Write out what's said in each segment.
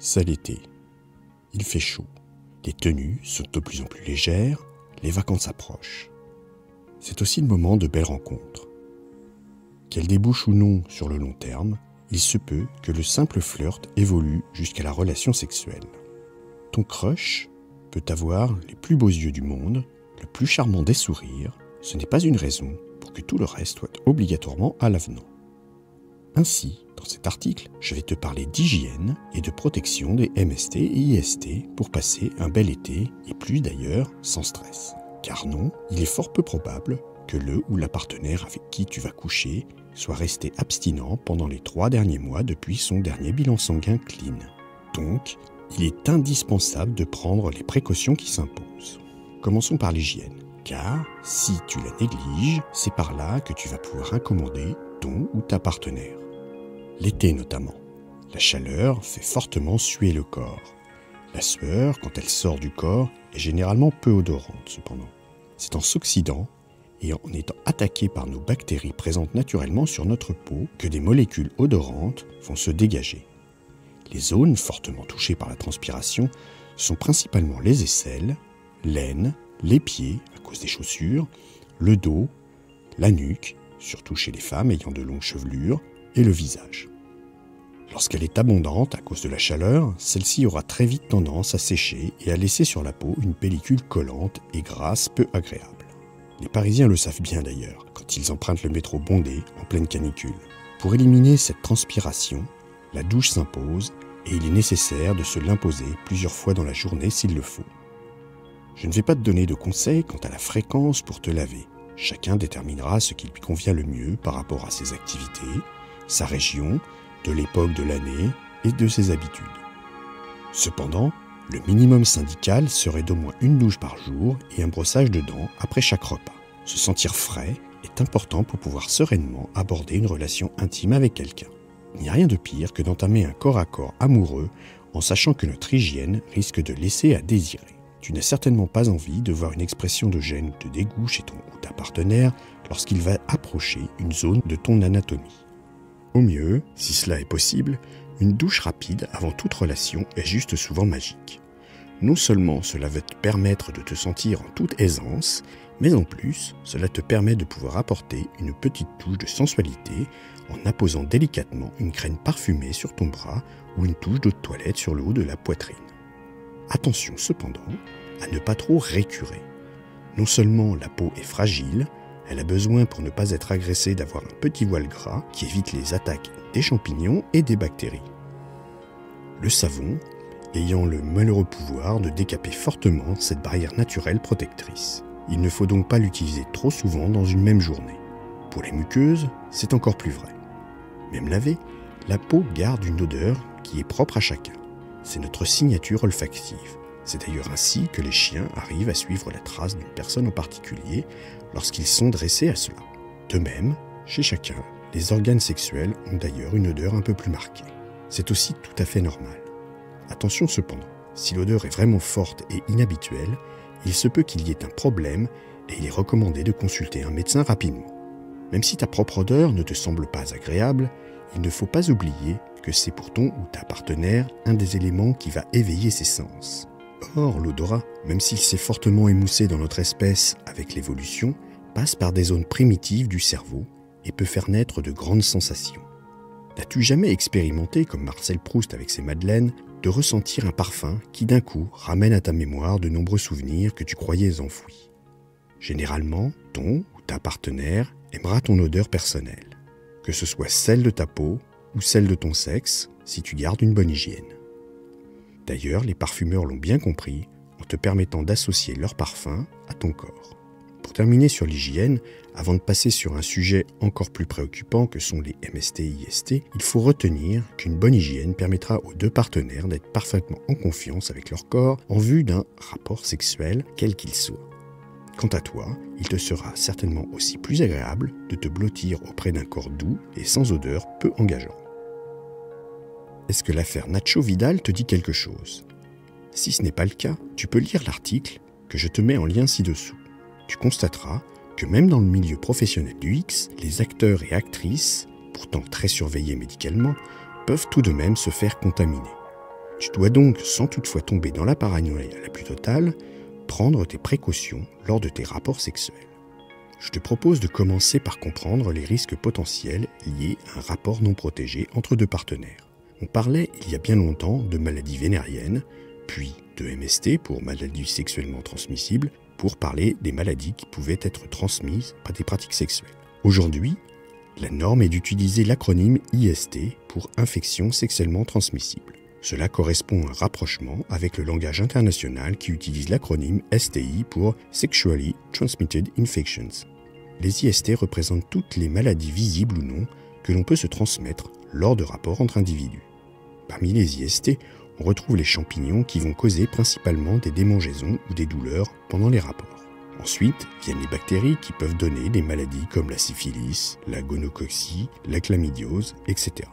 C'est l'été. Il fait chaud. Les tenues sont de plus en plus légères, les vacances approchent. C'est aussi le moment de belles rencontres. Qu'elles débouchent ou non sur le long terme, il se peut que le simple flirt évolue jusqu'à la relation sexuelle. Ton crush peut avoir les plus beaux yeux du monde, le plus charmant des sourires. Ce n'est pas une raison pour que tout le reste soit obligatoirement à l'avenant. Ainsi, dans cet article, je vais te parler d'hygiène et de protection des MST et IST pour passer un bel été, et plus d'ailleurs, sans stress. Car non, il est fort peu probable que le ou la partenaire avec qui tu vas coucher soit resté abstinent pendant les 3 derniers mois depuis son dernier bilan sanguin clean. Donc, il est indispensable de prendre les précautions qui s'imposent. Commençons par l'hygiène, car si tu la négliges, c'est par là que tu vas pouvoir incommoder ton ou ta partenaire. L'été notamment. La chaleur fait fortement suer le corps. La sueur, quand elle sort du corps, est généralement peu odorante cependant. C'est en s'oxydant et en étant attaqué par nos bactéries présentes naturellement sur notre peau que des molécules odorantes vont se dégager. Les zones fortement touchées par la transpiration sont principalement les aisselles, l'aine, les pieds à cause des chaussures, le dos, la nuque, surtout chez les femmes ayant de longues chevelures, et le visage. Lorsqu'elle est abondante à cause de la chaleur, celle-ci aura très vite tendance à sécher et à laisser sur la peau une pellicule collante et grasse peu agréable. Les Parisiens le savent bien d'ailleurs, quand ils empruntent le métro bondé en pleine canicule. Pour éliminer cette transpiration, la douche s'impose et il est nécessaire de se l'imposer plusieurs fois dans la journée s'il le faut. Je ne vais pas te donner de conseils quant à la fréquence pour te laver. Chacun déterminera ce qui lui convient le mieux par rapport à ses activités, sa région, de l'époque de l'année et de ses habitudes. Cependant, le minimum syndical serait d'au moins une douche par jour et un brossage de dents après chaque repas. Se sentir frais est important pour pouvoir sereinement aborder une relation intime avec quelqu'un. Il n'y a rien de pire que d'entamer un corps à corps amoureux en sachant que notre hygiène risque de laisser à désirer. Tu n'as certainement pas envie de voir une expression de gêne ou de dégoût chez ton ou ta partenaire lorsqu'il va approcher une zone de ton anatomie. Au mieux, si cela est possible, une douche rapide avant toute relation est juste souvent magique. Non seulement cela va te permettre de te sentir en toute aisance, mais en plus, cela te permet de pouvoir apporter une petite touche de sensualité en apposant délicatement une crème parfumée sur ton bras ou une touche d'eau de toilette sur le haut de la poitrine. Attention cependant à ne pas trop récurer. Non seulement la peau est fragile, elle a besoin pour ne pas être agressée d'avoir un petit voile gras qui évite les attaques des champignons et des bactéries. Le savon ayant le malheureux pouvoir de décaper fortement cette barrière naturelle protectrice. Il ne faut donc pas l'utiliser trop souvent dans une même journée. Pour les muqueuses, c'est encore plus vrai. Même lavée, la peau garde une odeur qui est propre à chacun. C'est notre signature olfactive. C'est d'ailleurs ainsi que les chiens arrivent à suivre la trace d'une personne en particulier lorsqu'ils sont dressés à cela. De même, chez chacun, les organes sexuels ont d'ailleurs une odeur un peu plus marquée. C'est aussi tout à fait normal. Attention cependant, si l'odeur est vraiment forte et inhabituelle, il se peut qu'il y ait un problème et il est recommandé de consulter un médecin rapidement. Même si ta propre odeur ne te semble pas agréable, il ne faut pas oublier que c'est pour ton ou ta partenaire un des éléments qui va éveiller ses sens. Or, l'odorat, même s'il s'est fortement émoussé dans notre espèce avec l'évolution, passe par des zones primitives du cerveau et peut faire naître de grandes sensations. N'as-tu jamais expérimenté, comme Marcel Proust avec ses madeleines, de ressentir un parfum qui d'un coup ramène à ta mémoire de nombreux souvenirs que tu croyais enfouis? Généralement, ton ou ta partenaire aimera ton odeur personnelle, que ce soit celle de ta peau ou celle de ton sexe, si tu gardes une bonne hygiène. D'ailleurs, les parfumeurs l'ont bien compris en te permettant d'associer leur parfum à ton corps. Pour terminer sur l'hygiène, avant de passer sur un sujet encore plus préoccupant que sont les MST-IST, il faut retenir qu'une bonne hygiène permettra aux deux partenaires d'être parfaitement en confiance avec leur corps en vue d'un rapport sexuel quel qu'il soit. Quant à toi, il te sera certainement aussi plus agréable de te blottir auprès d'un corps doux et sans odeur peu engageant. Est-ce que l'affaire Nacho Vidal te dit quelque chose? Si ce n'est pas le cas, tu peux lire l'article que je te mets en lien ci-dessous. Tu constateras que même dans le milieu professionnel du X, les acteurs et actrices, pourtant très surveillés médicalement, peuvent tout de même se faire contaminer. Tu dois donc, sans toutefois tomber dans la paranoïa la plus totale, prendre tes précautions lors de tes rapports sexuels. Je te propose de commencer par comprendre les risques potentiels liés à un rapport non protégé entre deux partenaires. On parlait il y a bien longtemps de maladies vénériennes, puis de MST pour maladies sexuellement transmissibles, pour parler des maladies qui pouvaient être transmises par des pratiques sexuelles. Aujourd'hui, la norme est d'utiliser l'acronyme IST pour infection sexuellement transmissible. Cela correspond à un rapprochement avec le langage international qui utilise l'acronyme STI pour Sexually Transmitted Infections. Les IST représentent toutes les maladies visibles ou non que l'on peut se transmettre lors de rapports entre individus. Parmi les IST, on retrouve les champignons qui vont causer principalement des démangeaisons ou des douleurs pendant les rapports. Ensuite viennent les bactéries qui peuvent donner des maladies comme la syphilis, la gonococcie, la chlamydiose, etc.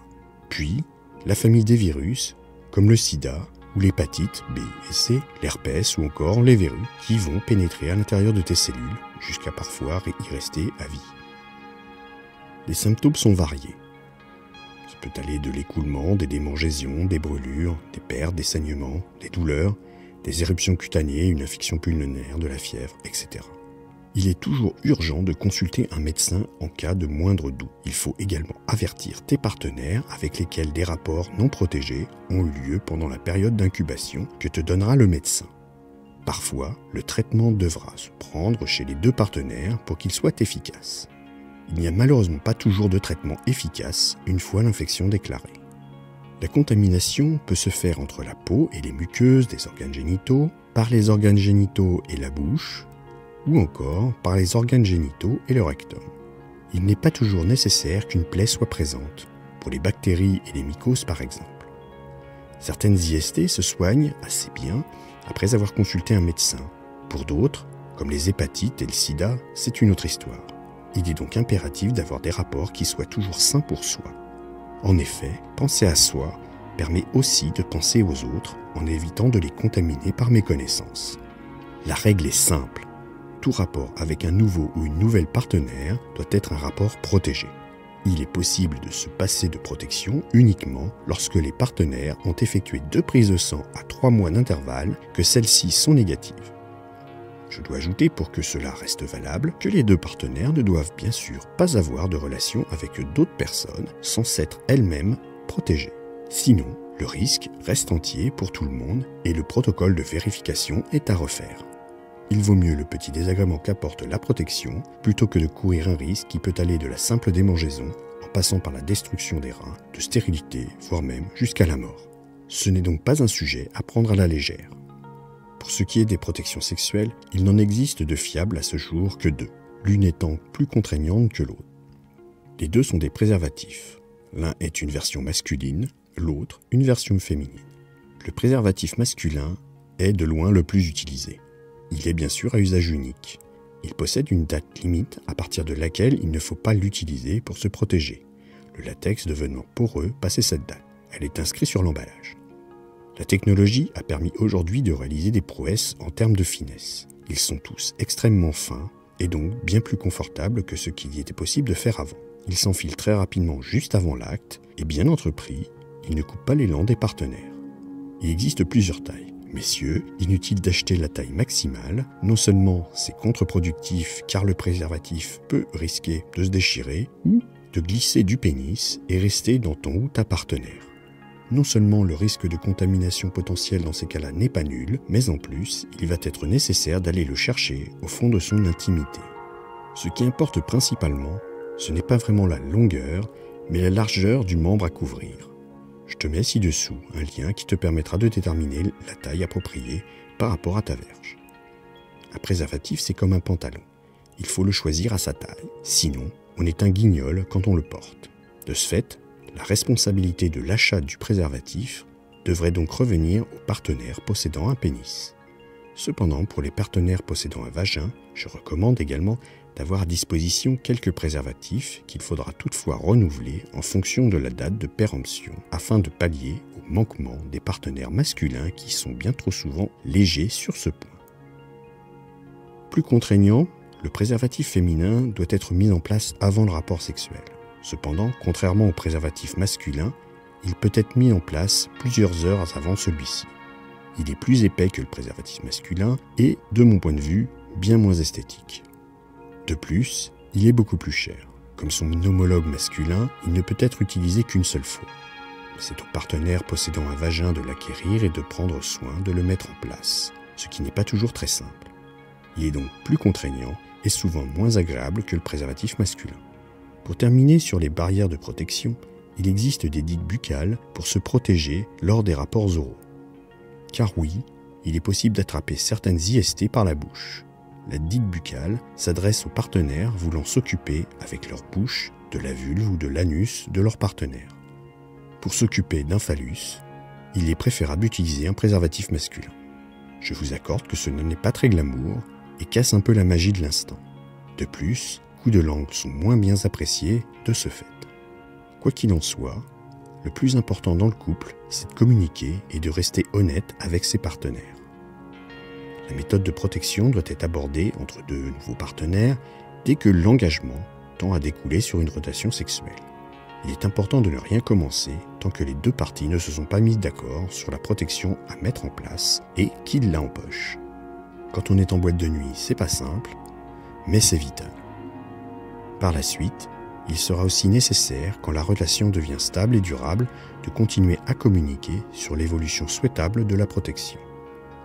Puis, la famille des virus, comme le sida ou l'hépatite B et C, l'herpès ou encore les verrues, qui vont pénétrer à l'intérieur de tes cellules jusqu'à parfois y rester à vie. Les symptômes sont variés. Ça peut aller de l'écoulement, des démangeaisons, des brûlures, des pertes, des saignements, des douleurs, des éruptions cutanées, une infection pulmonaire, de la fièvre, etc. Il est toujours urgent de consulter un médecin en cas de moindre doute. Il faut également avertir tes partenaires avec lesquels des rapports non protégés ont eu lieu pendant la période d'incubation que te donnera le médecin. Parfois, le traitement devra se prendre chez les deux partenaires pour qu'il soit efficace. Il n'y a malheureusement pas toujours de traitement efficace une fois l'infection déclarée. La contamination peut se faire entre la peau et les muqueuses des organes génitaux, par les organes génitaux et la bouche, ou encore par les organes génitaux et le rectum. Il n'est pas toujours nécessaire qu'une plaie soit présente, pour les bactéries et les mycoses par exemple. Certaines IST se soignent assez bien après avoir consulté un médecin. Pour d'autres, comme les hépatites et le sida, c'est une autre histoire. Il est donc impératif d'avoir des rapports qui soient toujours sains pour soi. En effet, penser à soi permet aussi de penser aux autres en évitant de les contaminer par méconnaissance. La règle est simple. Tout rapport avec un nouveau ou une nouvelle partenaire doit être un rapport protégé. Il est possible de se passer de protection uniquement lorsque les partenaires ont effectué 2 prises de sang à 3 mois d'intervalle, que celles-ci sont négatives. Je dois ajouter, pour que cela reste valable, que les deux partenaires ne doivent bien sûr pas avoir de relation avec d'autres personnes sans s'être elles-mêmes protégées. Sinon, le risque reste entier pour tout le monde et le protocole de vérification est à refaire. Il vaut mieux le petit désagrément qu'apporte la protection plutôt que de courir un risque qui peut aller de la simple démangeaison en passant par la destruction des reins, de stérilité, voire même jusqu'à la mort. Ce n'est donc pas un sujet à prendre à la légère. Pour ce qui est des protections sexuelles, il n'en existe de fiables à ce jour que 2, l'une étant plus contraignante que l'autre. Les 2 sont des préservatifs. L'un est une version masculine, l'autre une version féminine. Le préservatif masculin est de loin le plus utilisé. Il est bien sûr à usage unique. Il possède une date limite à partir de laquelle il ne faut pas l'utiliser pour se protéger. Le latex devenant poreux passé cette date. Elle est inscrite sur l'emballage. La technologie a permis aujourd'hui de réaliser des prouesses en termes de finesse. Ils sont tous extrêmement fins et donc bien plus confortables que ce qu'il y était possible de faire avant. Ils s'enfilent très rapidement juste avant l'acte et bien entrepris, ils ne coupent pas l'élan des partenaires. Il existe plusieurs tailles. Messieurs, inutile d'acheter la taille maximale. Non seulement c'est contre-productif car le préservatif peut risquer de se déchirer ou de glisser du pénis et rester dans ton ou ta partenaire. Non seulement le risque de contamination potentielle dans ces cas-là n'est pas nul, mais en plus, il va être nécessaire d'aller le chercher au fond de son intimité. Ce qui importe principalement, ce n'est pas vraiment la longueur, mais la largeur du membre à couvrir. Je te mets ci-dessous un lien qui te permettra de déterminer la taille appropriée par rapport à ta verge. Un préservatif, c'est comme un pantalon. Il faut le choisir à sa taille, sinon on est un guignol quand on le porte. De ce fait, la responsabilité de l'achat du préservatif devrait donc revenir aux partenaires possédant un pénis. Cependant, pour les partenaires possédant un vagin, je recommande également d'avoir à disposition quelques préservatifs qu'il faudra toutefois renouveler en fonction de la date de péremption afin de pallier au manquement des partenaires masculins qui sont bien trop souvent légers sur ce point. Plus contraignant, le préservatif féminin doit être mis en place avant le rapport sexuel. Cependant, contrairement au préservatif masculin, il peut être mis en place plusieurs heures avant celui-ci. Il est plus épais que le préservatif masculin et, de mon point de vue, bien moins esthétique. De plus, il est beaucoup plus cher. Comme son homologue masculin, il ne peut être utilisé qu'une seule fois. C'est au partenaire possédant un vagin de l'acquérir et de prendre soin de le mettre en place, ce qui n'est pas toujours très simple. Il est donc plus contraignant et souvent moins agréable que le préservatif masculin. Pour terminer sur les barrières de protection, il existe des digues buccales pour se protéger lors des rapports oraux. Car oui, il est possible d'attraper certaines IST par la bouche. La digue buccale s'adresse aux partenaires voulant s'occuper avec leur bouche de la vulve ou de l'anus de leur partenaire. Pour s'occuper d'un phallus, il est préférable d'utiliser un préservatif masculin. Je vous accorde que ce n'est pas très glamour et casse un peu la magie de l'instant. De plus, coups de langue sont moins bien appréciés de ce fait. Quoi qu'il en soit, le plus important dans le couple, c'est de communiquer et de rester honnête avec ses partenaires. La méthode de protection doit être abordée entre deux nouveaux partenaires dès que l'engagement tend à découler sur une relation sexuelle. Il est important de ne rien commencer tant que les deux parties ne se sont pas mises d'accord sur la protection à mettre en place et qui l'a en poche. Quand on est en boîte de nuit, c'est pas simple, mais c'est vital. Par la suite, il sera aussi nécessaire, quand la relation devient stable et durable, de continuer à communiquer sur l'évolution souhaitable de la protection.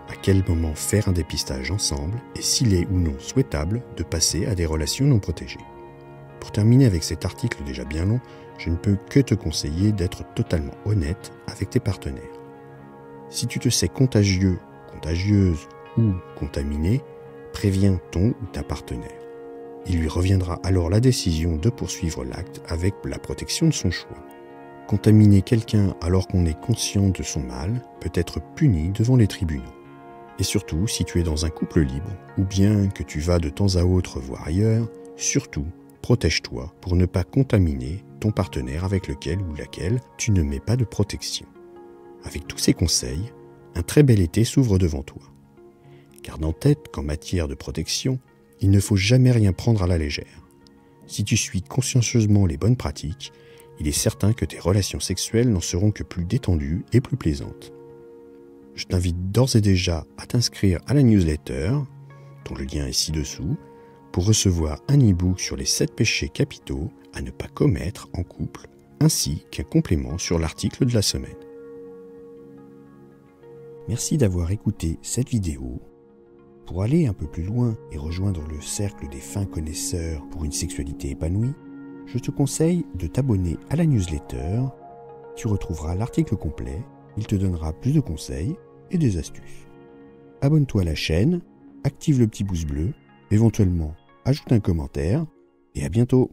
À quel moment faire un dépistage ensemble et s'il est ou non souhaitable de passer à des relations non protégées. Pour terminer avec cet article déjà bien long, je ne peux que te conseiller d'être totalement honnête avec tes partenaires. Si tu te sais contagieux, contagieuse ou contaminé, préviens ton ou ta partenaire. Il lui reviendra alors la décision de poursuivre l'acte avec la protection de son choix. Contaminer quelqu'un alors qu'on est conscient de son mal peut être puni devant les tribunaux. Et surtout, si tu es dans un couple libre, ou bien que tu vas de temps à autre voir ailleurs, surtout, protège-toi pour ne pas contaminer ton partenaire avec lequel ou laquelle tu ne mets pas de protection. Avec tous ces conseils, un très bel été s'ouvre devant toi. Garde en tête qu'en matière de protection, il ne faut jamais rien prendre à la légère. Si tu suis consciencieusement les bonnes pratiques, il est certain que tes relations sexuelles n'en seront que plus détendues et plus plaisantes. Je t'invite d'ores et déjà à t'inscrire à la newsletter, dont le lien est ci-dessous, pour recevoir un e-book sur les 7 péchés capitaux à ne pas commettre en couple, ainsi qu'un complément sur l'article de la semaine. Merci d'avoir écouté cette vidéo. Pour aller un peu plus loin et rejoindre le cercle des fins connaisseurs pour une sexualité épanouie, je te conseille de t'abonner à la newsletter. Tu retrouveras l'article complet, il te donnera plus de conseils et des astuces. Abonne-toi à la chaîne, active le petit pouce bleu, éventuellement ajoute un commentaire et à bientôt.